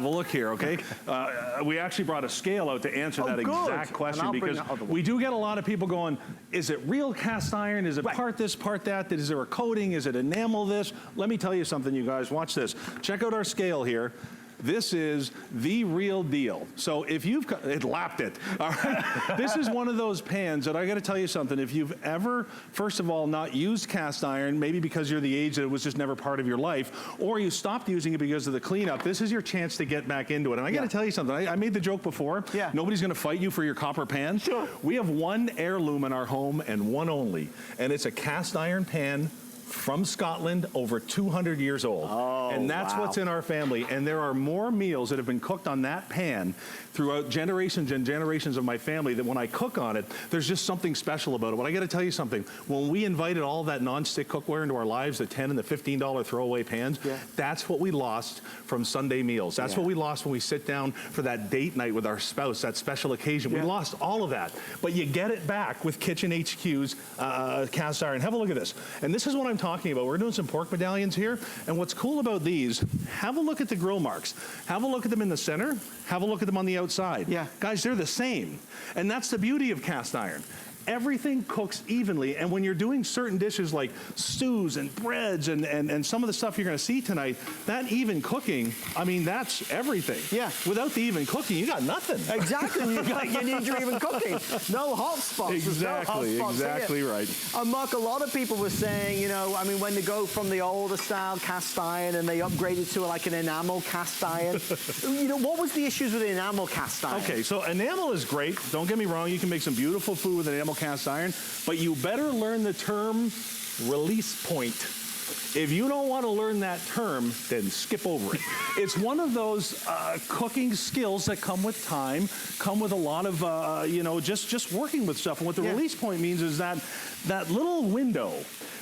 Well, look here, okay? We actually brought a scale out to answer that exact question because we do get a lot of people going, is it real cast iron? Is it part this, part that? Is there a coating? Is it enamel this? Let me tell you something, you guys. Watch this. Check out our scale here. This is the real deal. So if you've, it lapped it, all right? This is one of those pans that I gotta tell you something, if you've ever, first of all, not used cast iron, maybe because you're the age that it was just never part of your life, or you stopped using it because of the cleanup, this is your chance to get back into it. And I gotta tell you something, I made the joke before, nobody's gonna fight you for your copper pan. Sure. We have one heirloom in our home and one only, and it's a cast iron pan from Scotland, over 200 years old. Oh, and that's what's in our family. And there are more meals that have been cooked on that pan throughout generations and generations of my family that when I cook on it, there's just something special about it. But I gotta tell you something, when we invited all that non-stick cookware into our lives, the $10 and the $15 throwaway pans, that's what we lost from Sunday meals. That's what we lost when we sit down for that date night with our spouse, that special occasion. We lost all of that. But you get it back with Kitchen HQ's cast iron. Have a look at this. And this is what I'm talking about. We're doing some pork medallions here, and what's cool about these, have a look at the grill marks. Have a look at them in the center, have a look at them on the outside. Guys, they're the same. And that's the beauty of cast iron. Everything cooks evenly, and when you're doing certain dishes like stews and breads and some of the stuff you're gonna see tonight, that even cooking, I mean, that's everything. Without the even cooking, you got nothing. Exactly, you need your even cooking. No hot spots. Exactly, exactly right. Mark, a lot of people were saying, you know, I mean, when they go from the older style cast iron and they upgraded to like an enamel cast iron, you know, what was the issues with the enamel cast iron? Okay, so enamel is great. Don't get me wrong, you can make some beautiful food with enamel cast iron, but you better learn the term release point. If you don't want to learn that term, then skip over it. It's one of those cooking skills that come with time, come with a lot of, you know, just working with stuff. And what the release point means is that little window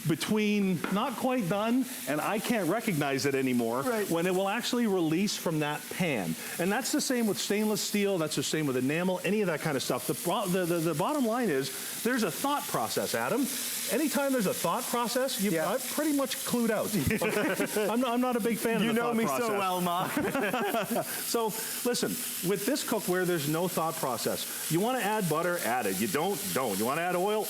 between not quite done and I can't recognize it anymore when it will actually release from that pan. And that's the same with stainless steel, that's the same with enamel, any of that kind of stuff. The bottom line is there's a thought process, Adam. Anytime there's a thought process, I'm pretty much clued out. I'm not a big fan of the thought process. You know me so well, Mark. So listen, with this cookware, there's no thought process. You want to add butter, add it. You don't. You want to add oil,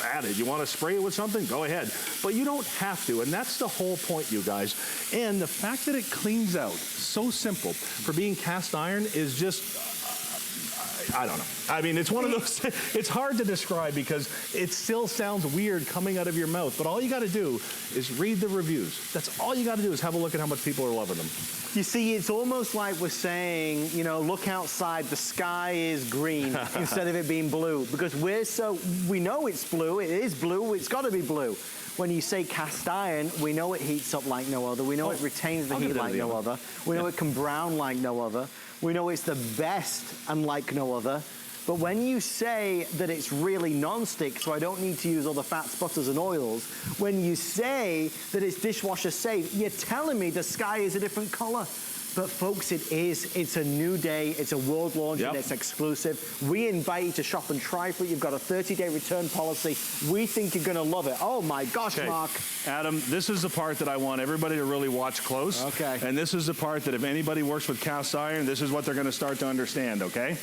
add it. You want to spray it with something, go ahead. But you don't have to, and that's the whole point, you guys. And the fact that it cleans out so simple for being cast iron is just, I don't know. I mean, it's one of those, it's hard to describe because it still sounds weird coming out of your mouth, but all you gotta do is read the reviews. That's all you gotta do is have a look at how much people are loving them. You see, it's almost like we're saying, you know, look outside, the sky is green instead of it being blue, because we know it's blue, it is blue, it's gotta be blue. When you say cast iron, we know it heats up like no other. We know it retains the heat like no other. We know it can brown like no other. We know it's the best and like no other. But when you say that it's really non-stick, so I don't need to use all the fats, butters, and oils, when you say that it's dishwasher safe, you're telling me the sky is a different color. But folks, it is. It's a new day. It's a world launch and it's exclusive. We invite you to shop and try for it. You've got a 30-day return policy. We think you're gonna love it. Oh my gosh, Mark. Adam, this is the part that I want everybody to really watch close. Okay. And this is the part that if anybody works with cast iron, this is what they're gonna start to understand, okay?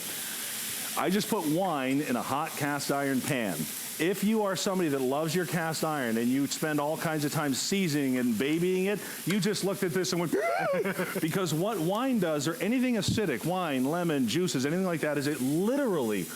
I just put wine in a hot cast iron pan. If you are somebody that loves your cast iron and you spend all kinds of time seasoning and babying it, you just looked at this and went, because what wine does, or anything acidic, wine, lemon, juices, anything like that, is it literally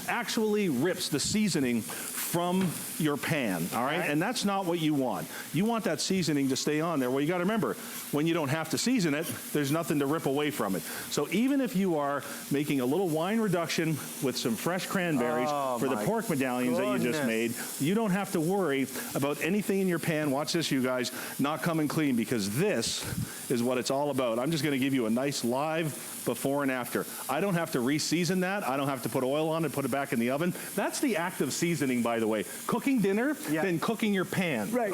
actually rips the seasoning from your pan, all right? And that's not what you want. You want that seasoning to stay on there. Well, you gotta remember, when you don't have to season it, there's nothing to rip away from it. So even if you are making a little wine reduction with some fresh cranberries for the pork medallions that you just made, you don't have to worry about anything in your pan, watch this you guys, not coming clean, because this is what it's all about. I'm just gonna give you a nice live before and after. I don't have to re-season that. I don't have to put oil on it, put it back in the oven. That's the act of seasoning, by the way. Cooking dinner, then cooking your pan. Right,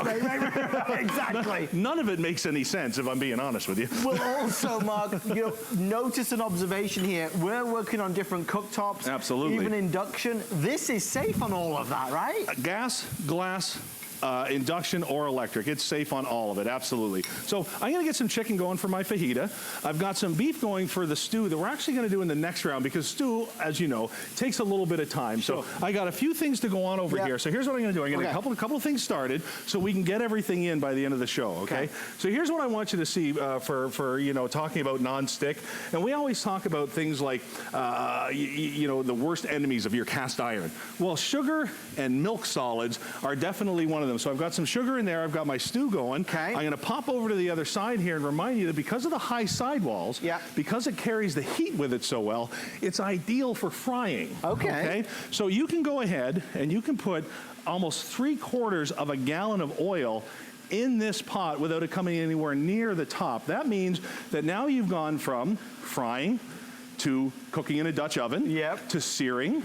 exactly. None of it makes any sense, if I'm being honest with you. Well, also, Mark, you know, notice an observation here. We're working on different cooktops. Absolutely. Even induction. This is safe on all of that, right? Gas, glass, induction or electric. It's safe on all of it, absolutely. So I'm gonna get some chicken going for my fajita. I've got some beef going for the stew that we're actually gonna do in the next round, because stew, as you know, takes a little bit of time. Sure. So I got a few things to go on over here. So here's what I'm gonna do. I'm gonna get a couple of things started so we can get everything in by the end of the show, okay? So here's what I want you to see for you know, talking about nonstick. And we always talk about things like, you know, the worst enemies of your cast iron. Well, sugar and milk solids are definitely one of them. So I've got some sugar in there. I've got my stew going. I'm going to pop over to the other side here and remind you that because of the high sidewalls, because it carries the heat with it so well, it's ideal for frying. Okay. So you can go ahead and you can put almost 3/4 of a gallon of oil in this pot without it coming anywhere near the top. That means that now you've gone from frying to cooking in a Dutch oven, to searing,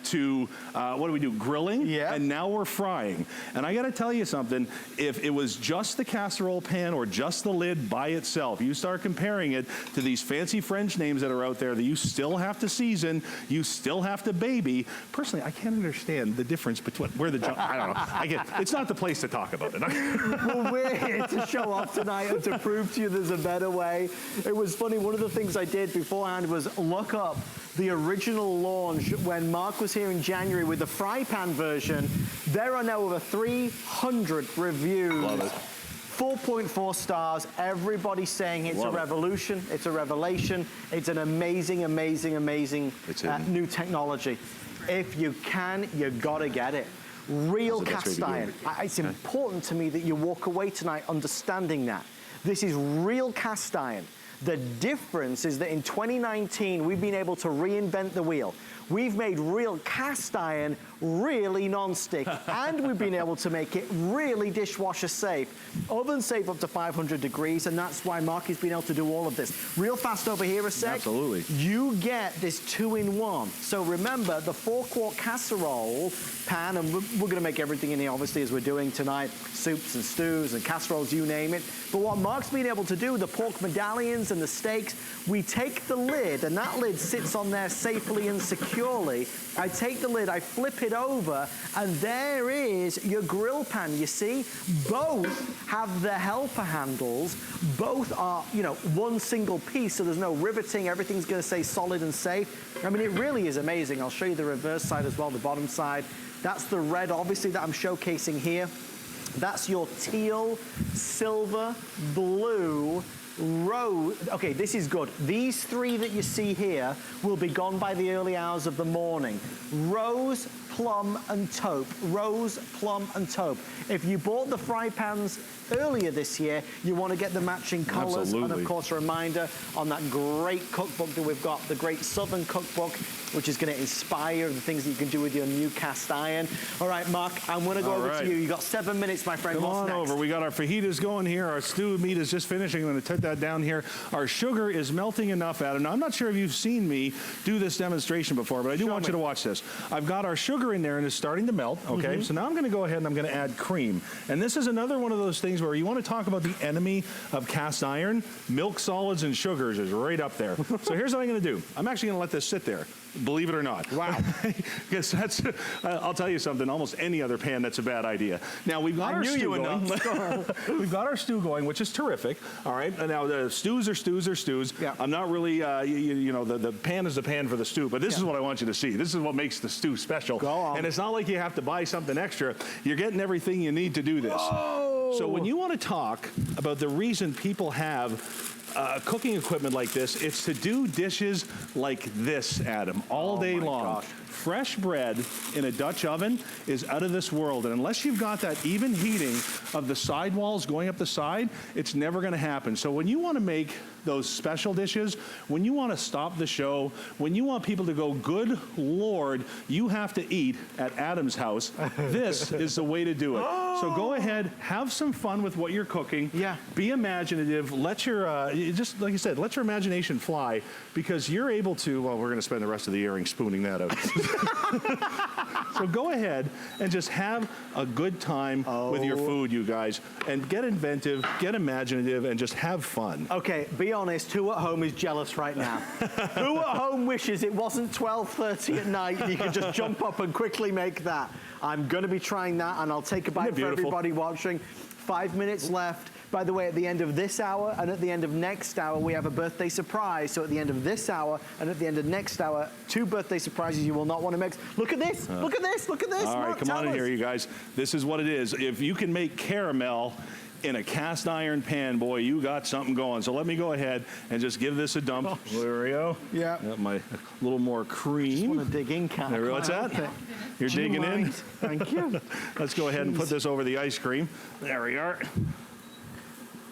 to what do we do, grilling, and now we're frying. And I gotta tell you something, if it was just the casserole pan or just the lid by itself, you start comparing it to these fancy French names that are out there that you still have to season, you still have to baby. Personally, I can't understand the difference between where the, I don't know, it's not the place to talk about it. Well, we're here to show off tonight and to prove to you there's a better way. It was funny, one of the things I did beforehand was look up the original launch when Mark was here in January with the fry pan version. There are now over 300 reviews. Love it. 4.4 stars. Everybody saying it's a revolution, it's a revelation, it's an amazing, amazing, amazing new technology. If you can, you gotta get it. Real cast iron. It's important to me that you walk away tonight understanding that. This is real cast iron. The difference is that in 2019, we've been able to reinvent the wheel. We've made real cast iron really non-stick, and we've been able to make it really dishwasher safe, oven safe up to 500 degrees, and that's why Mark has been able to do all of this. Real fast over here a sec. Absolutely. You get this 2-in-1. So remember, the 4-quart casserole pan, and we're gonna make everything in here, obviously, as we're doing tonight, soups and stews and casseroles, you name it. But what Mark's been able to do, the pork medallions and the steaks, we take the lid, and that lid sits on there safely and securely. I take the lid, I flip it over, and there is your grill pan. You see, both have the helper handles. Both are, you know, one single piece, so there's no riveting. Everything's gonna stay solid and safe. I mean, it really is amazing. I'll show you the reverse side as well, the bottom side. That's the red, obviously, that I'm showcasing here. That's your teal, silver, blue, rose. Okay, this is good. These three that you see here will be gone by the early hours of the morning. Rose, plum, and taupe. Rose, plum, and taupe. If you bought the fry pans earlier this year, you want to get the matching colors. And of course, a reminder on that great cookbook that we've got, the Great Southern Cookbook, which is going to inspire the things that you can do with your new cast iron. All right, Mark, I'm going to go over to you. You got 7 minutes, my friend. Come What's on next? over. We got our fajitas going here. Our stewed meat is just finishing. I'm going to take that down here. Our sugar is melting enough, Adam. Now, I'm not sure if you've seen me do this demonstration before, but I do want you to watch this. I've got our sugar in there, and it's starting to melt, okay? So now I'm going to go ahead and I'm going to add cream. And this is another one of those things where you want to talk about the enemy of cast iron. Milk solids and sugars is right up there. So here's what I'm going to do. I'm actually going to let this sit there. Believe it or not. Wow. Because that's, I'll tell you something, almost any other pan, that's a bad idea. Now, we've got our stew going. We've got our stew going, which is terrific. All right. And now, the stews are stews are stews. Yeah. I'm not really, you know, the pan is the pan for the stew, but this is what I want you to see. This is what makes the stew special. Go on. And it's not like you have to buy something extra. You're getting everything you need to do this. Whoa. So when you want to talk about the reason people have cooking equipment like this, it's to do dishes like this, Adam, all day long. Gosh. Fresh bread in a Dutch oven is out of this world, and unless you've got that even heating of the sidewalls going up the side, it's never going to happen. So when you want to make those special dishes, when you want to stop the show, when you want people to go, good Lord, you have to eat at Adam's house, this is the way to do it. So go ahead, have some fun with what you're cooking. Yeah. Be imaginative. Let your just like you said, let your imagination fly, because you're able to, well, we're going to spend the rest of the earring spooning that out. So go ahead and just have a good time with your food, you guys, and get inventive, get imaginative, and just have fun. Okay, be honest, who at home is jealous right now? Who at home wishes it wasn't 12:30 at night and you could just jump up and quickly make that? I'm going to be trying that, and I'll take a bite for everybody watching. 5 minutes left. By the way, at the end of this hour and at the end of next hour, we have a birthday surprise. So at the end of this hour and at the end of next hour, 2 birthday surprises you will not want to mix. Look at this, look at this, look at this. All right, come on in here, you guys. This is what it is. If you can make caramel in a cast iron pan, boy, you got something going. So let me go ahead and just give this a dump. Oh. There we go. Yeah. Got my little more cream. Just want to dig in, Kat. There, what's that? You're digging in? Thank you. Let's go ahead and put this over the ice cream. There we are.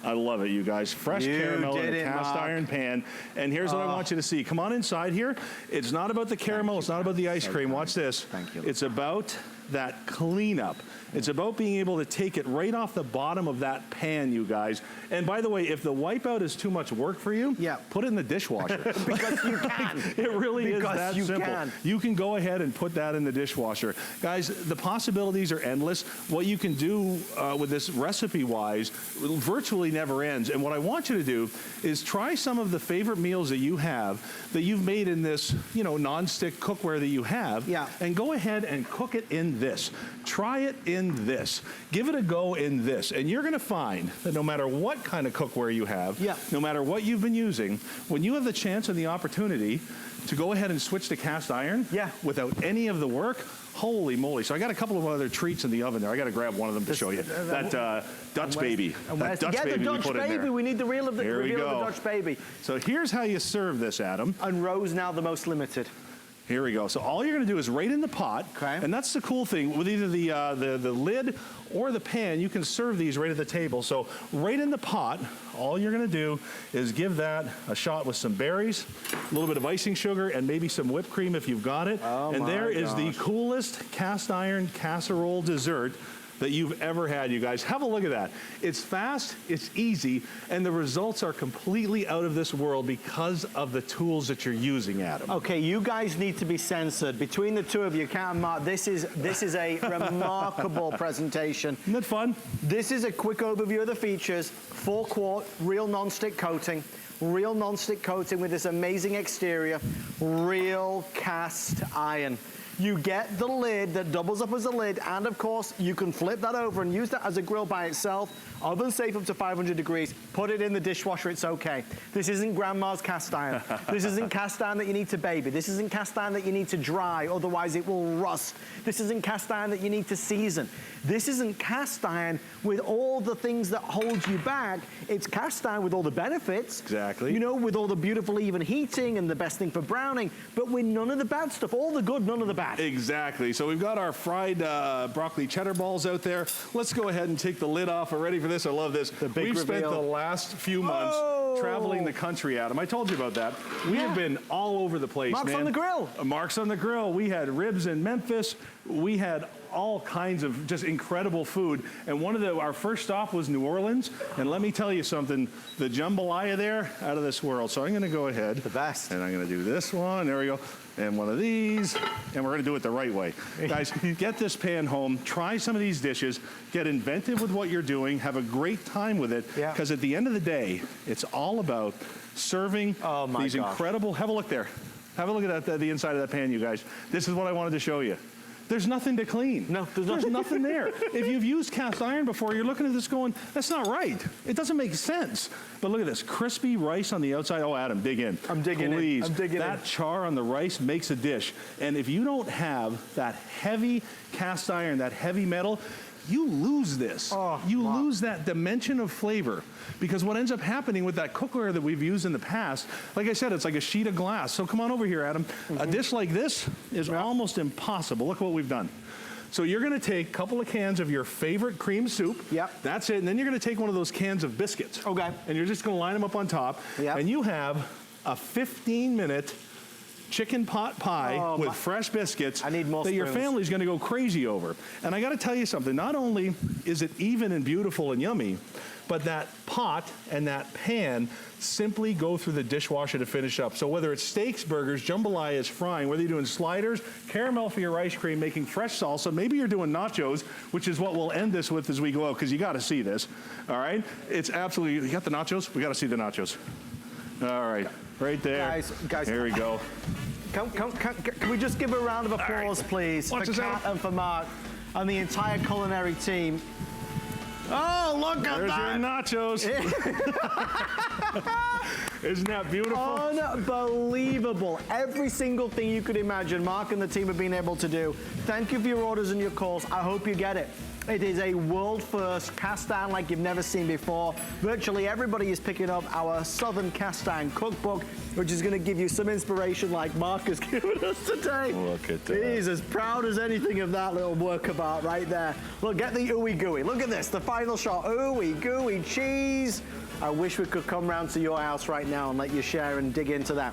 I love it, you guys. Fresh caramel in a cast iron pan. And here's what I want you to see. Come on inside here. It's not about the caramel. It's not about the ice cream. Watch this. Thank you. It's about that cleanup. It's about being able to take it right off the bottom of that pan, you guys. And by the way, if the wipeout is too much work for you, put it in the dishwasher. Because you can. It really is that simple. Can. You can go ahead and put that in the dishwasher. Guys, the possibilities are endless. What you can do with this recipe-wise virtually never ends. And what I want you to do is try some of the favorite meals that you have that you've made in this, you know, non-stick cookware that you have. Yeah. And go ahead and cook it in this. Try it in this. Give it a go in this. And you're going to find that no matter what kind of cookware you have, no matter what you've been using, when you have the chance and the opportunity to go ahead and switch to cast iron without any of the work, holy moly. So I got a couple of other treats in the oven there. I got to grab one of them to show you. That Dutch baby. That Dutch baby the Dutch baby. We need the reveal of the Dutch baby. So here's how you serve this, Adam. And Rose now the most limited. Here we go. So all you're going to do is right in the pot, and that's the cool thing with either the lid or the pan. You can serve these right at the table. So right in the pot, all you're going to do is give that a shot with some berries, a little bit of icing sugar, and maybe some whipped cream if you've got it. And there is the coolest cast iron casserole dessert that you've ever had, you guys. Have a look at that. It's fast, it's easy, and the results are completely out of this world because of the tools that you're using, Adam. Okay, you guys need to be censored. Between the two of you, Kat and Mark, this is a remarkable presentation. Isn't that fun? This is a quick overview of the features. 4-quart, real non-stick coating. Real non-stick coating with this amazing exterior. Real cast iron. You get the lid that doubles up as a lid, and of course, you can flip that over and use that as a grill by itself. Oven safe up to 500 degrees. Put it in the dishwasher, it's okay. This isn't grandma's cast iron. This isn't cast iron that you need to baby. This isn't cast iron that you need to dry, otherwise it will rust. This isn't cast iron that you need to season. This isn't cast iron with all the things that hold you back. It's cast iron with all the benefits. Exactly. You know, with all the beautiful even heating and the best thing for browning, but with none of the bad stuff. All the good, none of the bad. Exactly. So we've got our fried broccoli cheddar balls out there. Let's go ahead and take the lid off. We're ready for this. I love this. We've spent the last few months traveling the country, Adam. I told you about that. We have been all over the place, Mark's on the grill. Mark's on the grill. We had ribs in Memphis. We had all kinds of just incredible food. And our first stop was New Orleans. And let me tell you something, the jambalaya there, out of this world. So I'm going to go ahead. The best. And I'm going to do this one. There we go. And one of these, and we're gonna do it the right way. Guys, get this pan home, try some of these dishes, get inventive with what you're doing, have a great time with it, because at the end of the day, it's all about serving these incredible, have a look there. Have a look at that, the inside of that pan, you guys. This is what I wanted to show you. There's nothing to clean. No, there's nothing there. If you've used cast iron before, you're looking at this going, that's not right. It doesn't make sense. But look at this, crispy rice on the outside. Oh, Adam, dig in. I'm digging Please. in. I'm digging in. That char on the rice makes a dish. And if you don't have that heavy cast iron, that heavy metal, you lose this. You lose that dimension of flavor. Because what ends up happening with that cookware that we've used in the past, like I said, it's like a sheet of glass. So come on over here, Adam. A dish like this is almost impossible. Look what we've done. So you're going to take a couple of cans of your favorite cream soup. Yep. That's it. And then you're going to take one of those cans of biscuits. Okay. And you're just going to line them up on top. Yep. And you have a 15-minute chicken pot pie with fresh biscuits I need more that your spoons. family's going to go crazy over. And I got to tell you something. Not only is it even and beautiful and yummy, but that pot and that pan simply go through the dishwasher to finish up. So whether it's steaks, burgers, jambalayas, frying, whether you're doing sliders, caramel for your ice cream, making fresh salsa, maybe you're doing nachos, which is what we'll end this with as we go out, because you got to see this, all right? It's absolutely, you got the nachos? We got to see the nachos. All right, right there. Guys. There we go. Can we just give a round of applause, please, for Kat and for Mark and the entire culinary team. Oh, look at that! There's your nachos. Isn't that beautiful? Unbelievable. Every single thing you could imagine, Mark and the team have been able to do. Thank you for your orders and your calls. I hope you get it. It is a world first cast iron like you've never seen before. Virtually everybody is picking up our Southern Cast Iron Cookbook, which is going to give you some inspiration like Mark has given us today. Look at that. He's as proud as anything of that little work of art right there. Look, get the ooey gooey. Look at this, the final shot. Ooey gooey cheese. I wish we could come round to your house right now and let you share and dig into that.